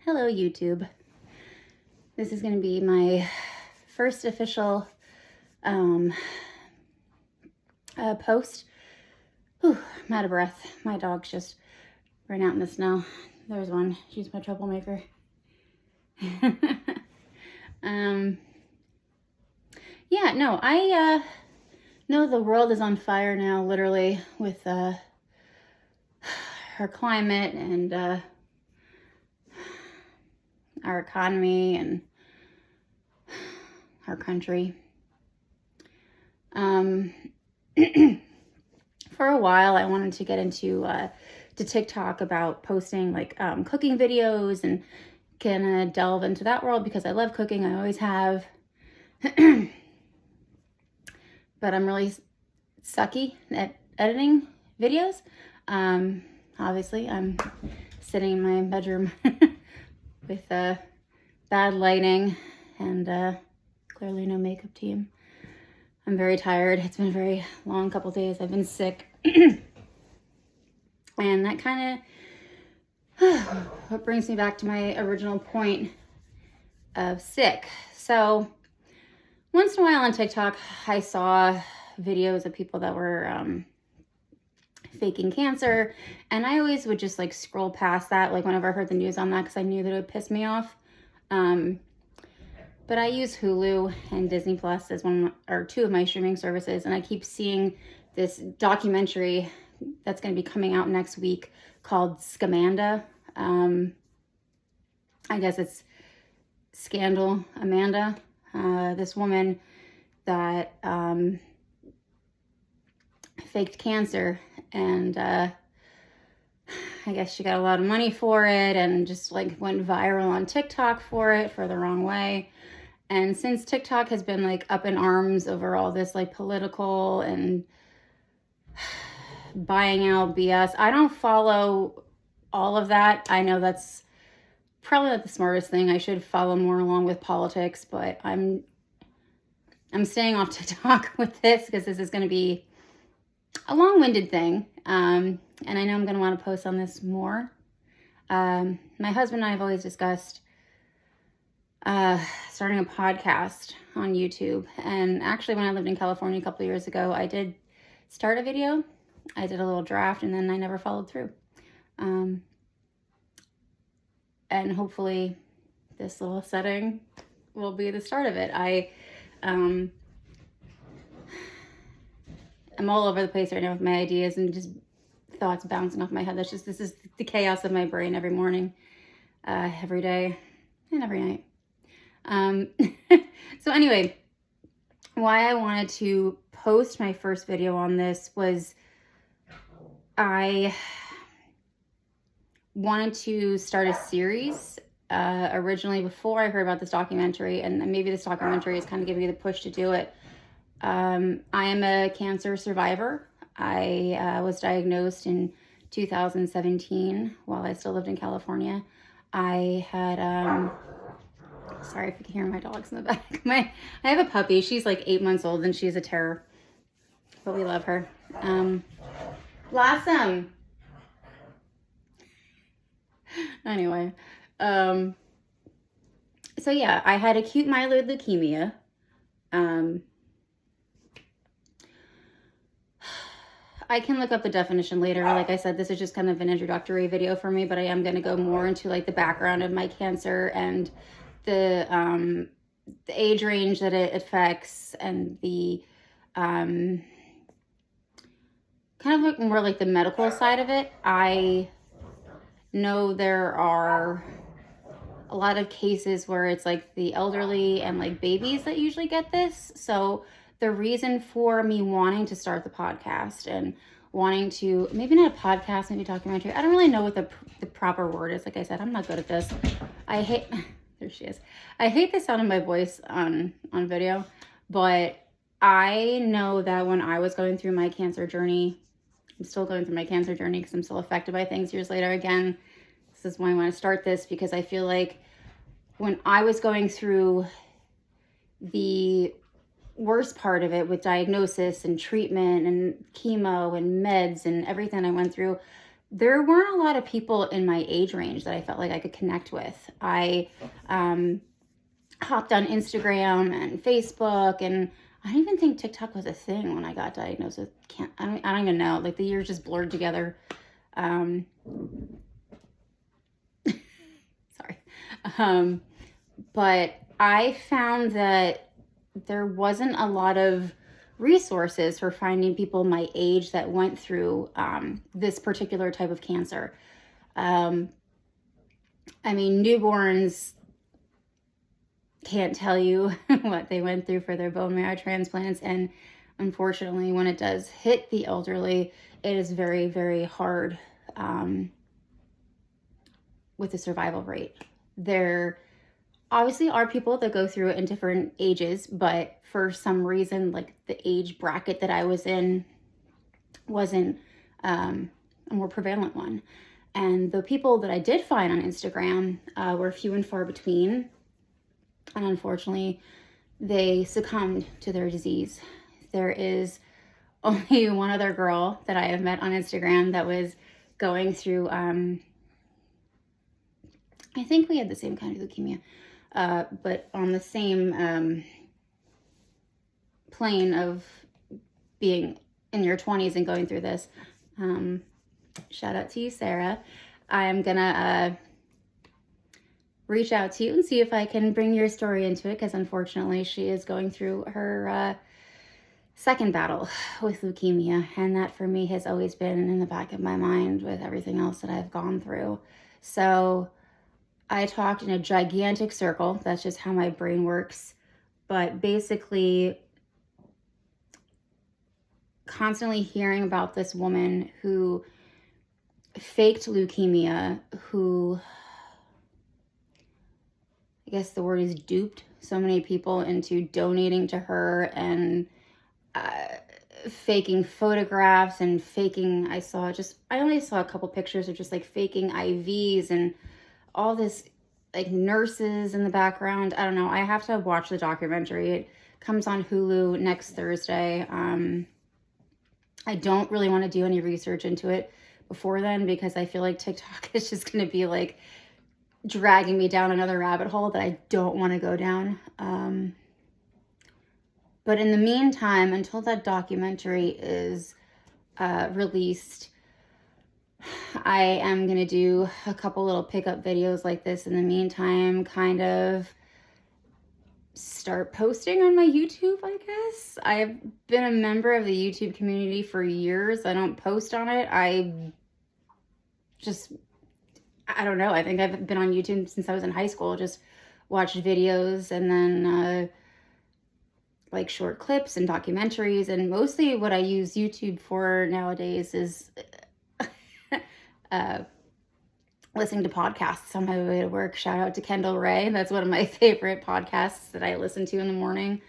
Hello, YouTube. This is going to be my first official post. Whew, I'm out of breath. My dog's just ran out in the snow. There's one. She's my troublemaker. Yeah, no, I know the world is on fire now, literally, with our climate and our economy and our country. For a while, I wanted to get into to TikTok about posting like cooking videos and kind of delve into that world because I love cooking. I always have. But I'm really sucky at editing videos. Obviously, I'm sitting in my bedroom with bad lighting and clearly no makeup team. I'm very tired. It's been a very long couple days. I've been sick. And that kind of what brings me back to my original point of sick. So once in a while on TikTok, I saw videos of people that were faking cancer, and I always would just like scroll past that, like whenever I heard the news on that, because I knew that it would piss me off. But I use Hulu and Disney Plus as two of my streaming services, and I keep seeing this documentary that's going to be coming out next week called Scamanda. I guess it's Scandal Amanda. This woman that faked cancer, and I guess she got a lot of money for it and just like went viral on TikTok for it for the wrong way. And since TikTok has been like up in arms over all this like political and buying out BS, I don't follow all of that. I know that's probably not the smartest thing. I should follow more along with politics, but I'm staying off TikTok with this because this is going to be a long-winded thing. And I know I'm going to want to post on this more. My husband and I have always discussed starting a podcast on YouTube. And actually, when I lived in California a couple of years ago, I did start a video. I did a little draft, and then I never followed through. And hopefully this little setting will be the start of it. I'm all over the place right now with my ideas and just thoughts bouncing off my head. This is the chaos of my brain every morning, every day, and every night. So anyway, why I wanted to post my first video on this was I wanted to start a series originally before I heard about this documentary, and maybe this documentary is kind of giving me the push to do it. I am a cancer survivor. I was diagnosed in 2017 while I still lived in California. I had, sorry if you can hear my dogs in the back. I have a puppy. She's like 8 months old and she's a terror, but we love her. Blossom. Anyway, so yeah, I had acute myeloid leukemia. I can look up the definition later. Like I said, this is just kind of an introductory video for me, but I am going to go more into like the background of my cancer and the age range that it affects and the kind of like more like the medical side of it. I know there are a lot of cases where it's like the elderly and like babies that usually get this. So the reason for me wanting to start the podcast and wanting to, maybe not a podcast, maybe a documentary. I don't really know what the proper word is. Like I said, I'm not good at this. There she is. I hate the sound of my voice on video, but I know that when I was going through my cancer journey, I'm still going through my cancer journey because I'm still affected by things years later. Again, this is why I want to start this, because I feel like when I was going through the worst part of it with diagnosis and treatment and chemo and meds and everything I went through, there weren't a lot of people in my age range that I felt like I could connect with. I hopped on Instagram and Facebook, and I don't even think TikTok was a thing when I got diagnosed with cancer. I don't even know. Like, the years just blurred together. Sorry. But I found that there wasn't a lot of resources for finding people my age that went through this particular type of cancer. I mean, newborns can't tell you what they went through for their bone marrow transplants. And unfortunately, when it does hit the elderly, it is very, very hard with the survival rate. There obviously are people that go through it in different ages, but for some reason, like, the age bracket that I was in wasn't a more prevalent one. And the people that I did find on Instagram were few and far between. And unfortunately, they succumbed to their disease. There is only one other girl that I have met on Instagram that was going through, I think we had the same kind of leukemia, but on the same plane of being in your 20s and going through this. Shout out to you, Sarah. I'm gonna reach out to you and see if I can bring your story into it, because unfortunately she is going through her second battle with leukemia, and that for me has always been in the back of my mind with everything else that I've gone through. So I talked in a gigantic circle. That's just how my brain works. But basically, constantly hearing about this woman who faked leukemia, who, I guess the word is, duped so many people into donating to her, and faking photographs and faking, I only saw a couple pictures of just like faking IVs and all this, like, nurses in the background. I don't know. I have to watch the documentary. It comes on Hulu next Thursday. I don't really want to do any research into it before then, because I feel like TikTok is just going to be like dragging me down another rabbit hole that I don't want to go down. But in the meantime, until that documentary is released, I am going to do a couple little pickup videos like this in the meantime, kind of start posting on my YouTube, I guess. I've been a member of the YouTube community for years. I don't post on it. I don't know. I think I've been on YouTube since I was in high school. Just watched videos, and then like short clips and documentaries. And mostly what I use YouTube for nowadays is listening to podcasts on my way to work. Shout out to Kendall Ray. That's one of my favorite podcasts that I listen to in the morning.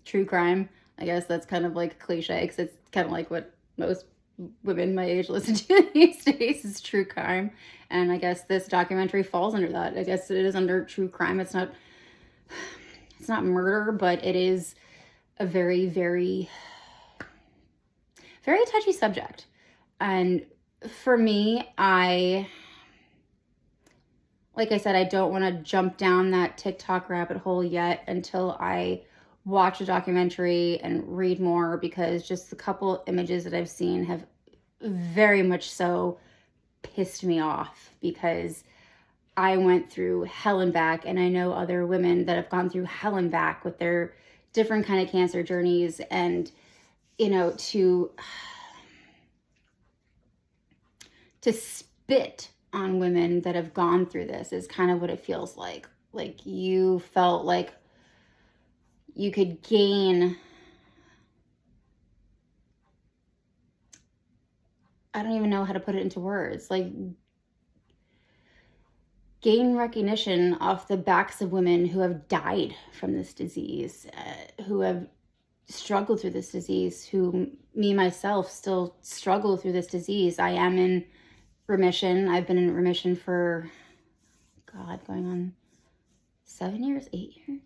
True crime. I guess that's kind of like a cliche, because it's kind of like what most women my age listen to these days is true crime. And I guess this documentary falls under that. I guess it is under true crime. It's not murder, but it is a very, very, very touchy subject. And for me, like I said, I don't want to jump down that TikTok rabbit hole yet until I watch a documentary and read more, because just the couple images that I've seen have very much so pissed me off, because I went through hell and back, and I know other women that have gone through hell and back with their different kind of cancer journeys. And, you know, to spit on women that have gone through this is kind of what it feels like. Like, you felt like you could gain, I don't even know how to put it into words, like gain recognition off the backs of women who have died from this disease, who have struggled through this disease, who, me, myself, still struggle through this disease. I am in remission. I've been in remission for, God, going on 7 years, 8 years.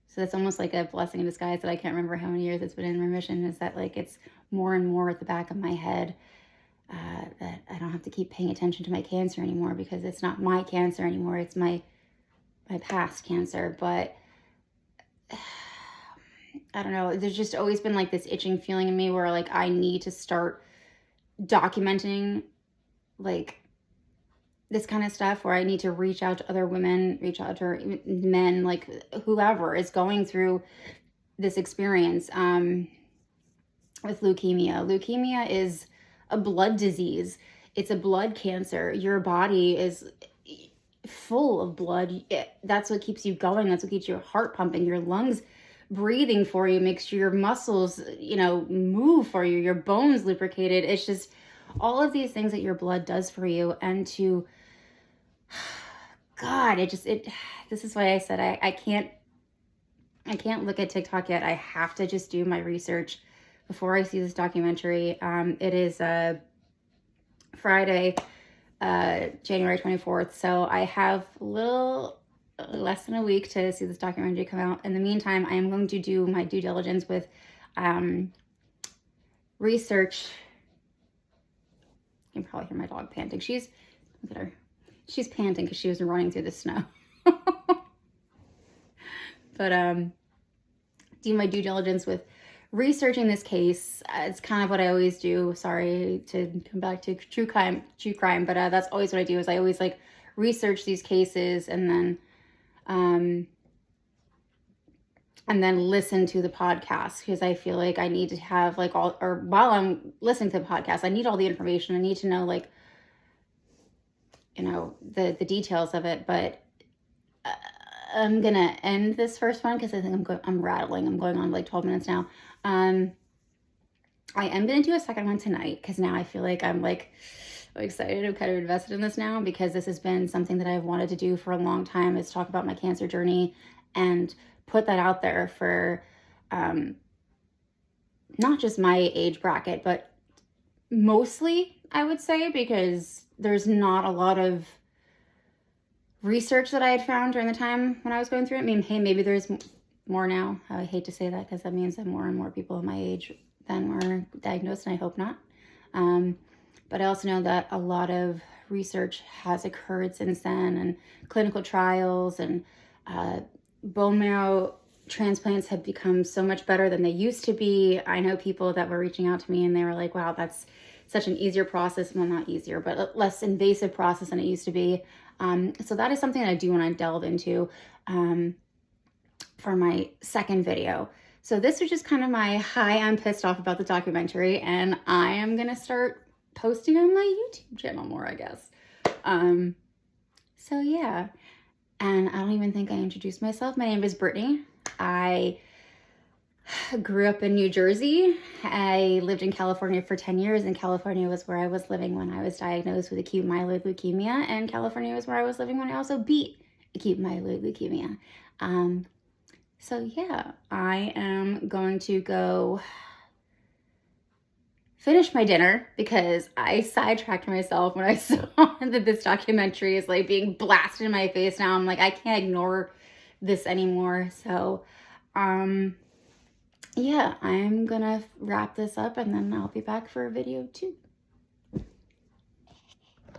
So that's almost like a blessing in disguise that I can't remember how many years it's been in remission, is that like it's more and more at the back of my head. that I don't have to keep paying attention to my cancer anymore, because it's not my cancer anymore. It's my past cancer. But I don't know. There's just always been like this itching feeling in me where like I need to start documenting like this kind of stuff, where I need to reach out to other women, reach out to men, like whoever is going through this experience with leukemia. Leukemia is a blood disease. It's a blood cancer. Your body is full of blood. That's what keeps you going. That's what keeps your heart pumping, your lungs breathing for you, makes sure your muscles, move for you, your bones lubricated. It's just all of these things that your blood does for you. And to God, this is why I said I can't look at TikTok yet. I have to just do my research before I see this documentary. It is Friday, January 24th. So I have a little less than a week to see this documentary come out. In the meantime, I am going to do my due diligence with research. You can probably hear my dog panting. Look at her. She's panting because she was running through the snow. But do my due diligence with researching this case. It's kind of what I always do. Sorry to come back to true crime, but that's always what I do. Is I always like research these cases and then listen to the podcast, because I feel like I need to have like while I'm listening to the podcast, I need all the information. I need to know like the details of it. But I'm gonna end this first one because I think I'm rattling. I'm going on like 12 minutes now. I am gonna do a second one tonight, because now I feel like I'm like excited. I'm kind of invested in this now, because this has been something that I've wanted to do for a long time, is talk about my cancer journey and put that out there for not just my age bracket, but mostly, I would say, because there's not a lot of research that I had found during the time when I was going through it. I mean, hey, maybe there's more now. I hate to say that, because that means that more and more people my age then were diagnosed, and I hope not. But I also know that a lot of research has occurred since then, and clinical trials and bone marrow transplants have become so much better than they used to be. I know people that were reaching out to me and they were like, wow, that's such an easier process. Well, not easier, but a less invasive process than it used to be. So that is something that I do want to delve into for my second video. So this was just kind of my hi, I'm pissed off about the documentary, and I am going to start posting on my YouTube channel more, I guess. So yeah, and I don't even think I introduced myself. My name is Brittany. I grew up in New Jersey. I lived in California for 10 years, and California was where I was living when I was diagnosed with acute myeloid leukemia, and California was where I was living when I also beat acute myeloid leukemia. So yeah, I am going to go finish my dinner, because I sidetracked myself when I saw that this documentary is like being blasted in my face now. I'm like, I can't ignore this anymore. So, yeah, I'm gonna wrap this up, and then I'll be back for a video 2.